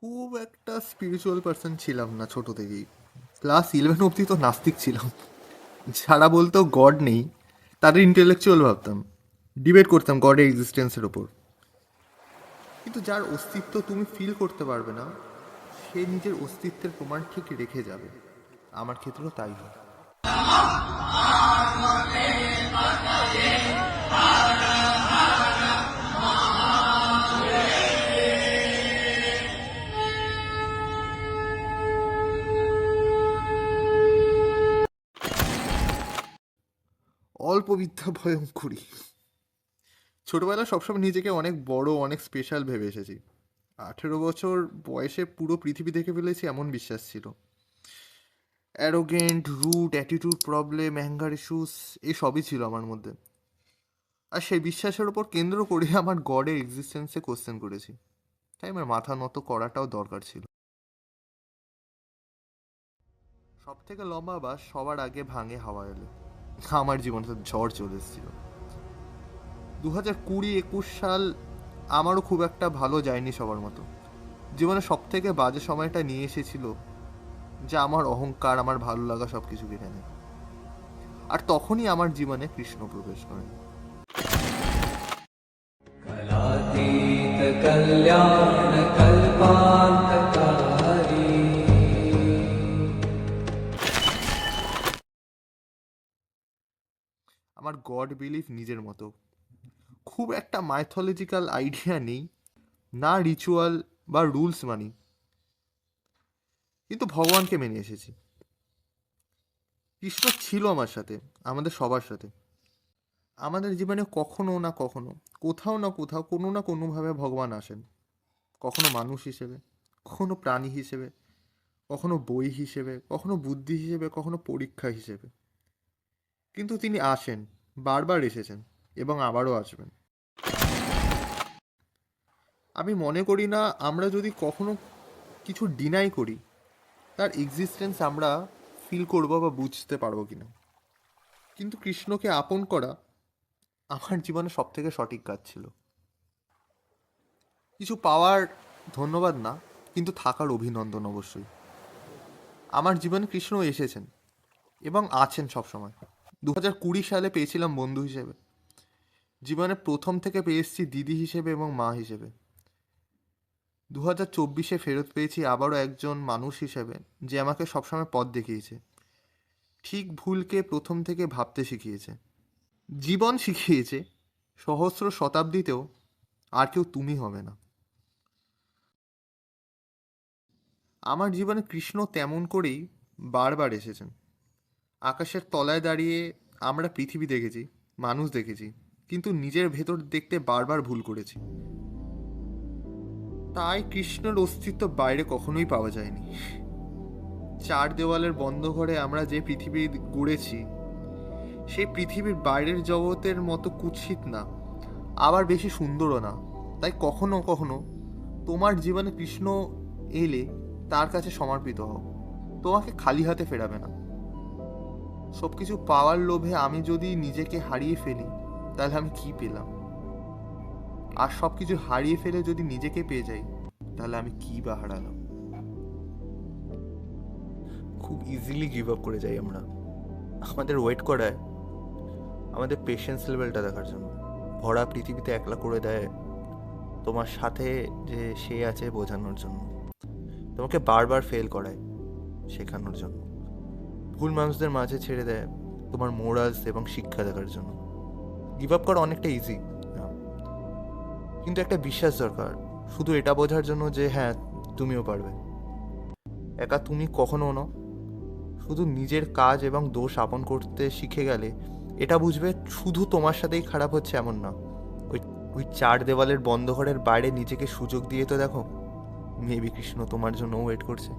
খুব একটা spiritual person ছিলাম না ছোট থেকেই। ক্লাস 11 অবধি তো নাস্তিক ছিলাম। যারা বলতো গড নেই তাদের ইন্টেলেকচুয়াল ভাবতাম, ডিবেট করতাম গডের এক্সিস্টেন্সের ওপর। কিন্তু যার অস্তিত্ব তুমি ফিল করতে পারবে না, সে নিজের অস্তিত্বের প্রমাণ ঠিক রেখে যাবে। আমার ক্ষেত্রেও তাই হয়। অল্প বিদ্যা ভয়ঙ্করী। ছোটবেলায় সবসময় নিজেকে অনেক বড়, অনেক স্পেশাল ভেবে এসেছি। 18 বছর বয়সে পুরো পৃথিবী দেখে ফেলেছি এমন বিশ্বাস ছিল। Arrogant, rude, attitude problem, anger issues, এই সবই ছিল আমার মধ্যে। আর সেই বিশ্বাসের ওপর কেন্দ্র করে আমার গডের এক্সিস্টেন্সে কোশ্চেন করেছি। তাই আমার মাথা নত করাটাও দরকার ছিল। সব থেকে লম্বা বাস সবার আগে ভাঙে হাওয়া এলে। আমার জীবনে তো ঝড় চলে এসেছিল। 2020-21 সাল আমারও খুব একটা ভালো যায়নি সবার মতো। জীবনে সব থেকে বাজে সময়টা নিয়ে এসেছিল, যা আমার অহংকার, আমার ভালো লাগা সব কিছু কেড়ে নেয়। আর তখনই আমার জীবনে কৃষ্ণ প্রবেশ করেন। कलातीत कल्याण कल्पान्तकारी। আমার গড বিলিফ নিজের মতো। খুব একটা মাইথোলজিক্যাল আইডিয়া নেই, না রিচুয়াল বা রুলস মানি, কিন্তু ভগবানকে মেনে এসেছি। কৃষ্ণ ছিল আমার সাথে, আমাদের সবার সাথে। আমাদের জীবনে কখনো না কখনো, কোথাও না কোথাও, কোনো না কোনোভাবে ভগবান আসেন। কখনো মানুষ হিসেবে, কখনো প্রাণী হিসেবে, কখনো বই হিসেবে, কখনো বুদ্ধি হিসেবে, কখনো পরীক্ষা হিসেবে। কিন্তু তিনি আসেন, বারবার এসেছেন এবং আবারও আসবেন। আমি মনে করি না আমরা যদি কখনো কিছু ডিনাই করি, তার এক্সিস্টেন্স আমরা ফিল করবো বা বুঝতে পারবো কিনা। কিন্তু কৃষ্ণকে আপন করা আমার জীবনে সব থেকে সঠিক কাজ ছিল। কিছু পাওয়ার ধন্যবাদ না, কিন্তু থাকার অভিনন্দন অবশ্যই। আমার জীবনে কৃষ্ণ এসেছেন এবং আছেন সবসময়। 2020 সালে পেয়েছিলাম বন্ধু হিসেবে, জীবনে প্রথম থেকে পেয়ে এসেছি দিদি হিসেবে এবং মা হিসেবে। 2024 ফেরত পেয়েছি আবারও একজন মানুষ হিসেবে, যে আমাকে সবসময় পথ দেখিয়েছে, ঠিক ভুলকে প্রথম থেকে ভাবতে শিখিয়েছে, জীবন শিখিয়েছে সহস্র শতাব্দীতেও আর কেউ তুমি হবে না। আমার জীবনে কৃষ্ণ তেমন করেই বারবার এসেছেন। আকাশের তলায় দাঁড়িয়ে আমরা পৃথিবী দেখেছি, মানুষ দেখেছি, কিন্তু নিজের ভেতর দেখতে বারবার ভুল করেছি। তাই কৃষ্ণের অস্তিত্ব বাইরে কখনোই পাওয়া যায়নি। চার দেওয়ালের বন্ধ ঘরে আমরা যে পৃথিবী গড়েছি, সেই পৃথিবীর বাইরের জগতের মতো কুৎসিত না, আবার বেশি সুন্দরও না। তাই কখনো কখনো তোমার জীবনে কৃষ্ণ এলে তার কাছে সমর্পিত হও। তোমাকে খালি হাতে ফেরাবে না। সব কিছু পাওয়ার লোভে আমি যদি নিজেকে হারিয়ে ফেলি, তাহলে আমি কি পেলাম? আর সব কিছু হারিয়ে ফেলে যদি নিজেকে পেয়ে যাই, তাহলে আমি কি বা হারালাম? খুব ইজিলি গিভ আপ করে যাই আমরা। আমাদের ওয়েট করায় আমাদের পেশেন্স লেভেলটা দেখার জন্য। ভরা পৃথিবীতে একলা করে দেয় তোমার সাথে যে সে আছে বোঝানোর জন্য। তোমাকে বারবার ফেল করায় শেখানোর জন্য। ভুল মানুষদের মাঝে ছেড়ে দেয় তোমার মোরালস এবং শিক্ষা দেখার জন্য। গিভ আপ করা অনেকটা ইজি, কিন্তু একটা বিশ্বাস দরকার, শুধু এটা বোঝার জন্য যে হ্যাঁ তুমিও পারবে। একা তুমি কখনো নও। শুধু নিজের কাজ এবং দোষ আপন করতে শিখে গেলে এটা বুঝবে শুধু তোমার সাথেই খারাপ হচ্ছে এমন না। ওই ওই চার দেওয়ালের বন্ধ ঘরের বাইরে নিজেকে সুযোগ দিয়ে তো দেখো, মেবি কৃষ্ণ তোমার জন্য ওয়েট করছে।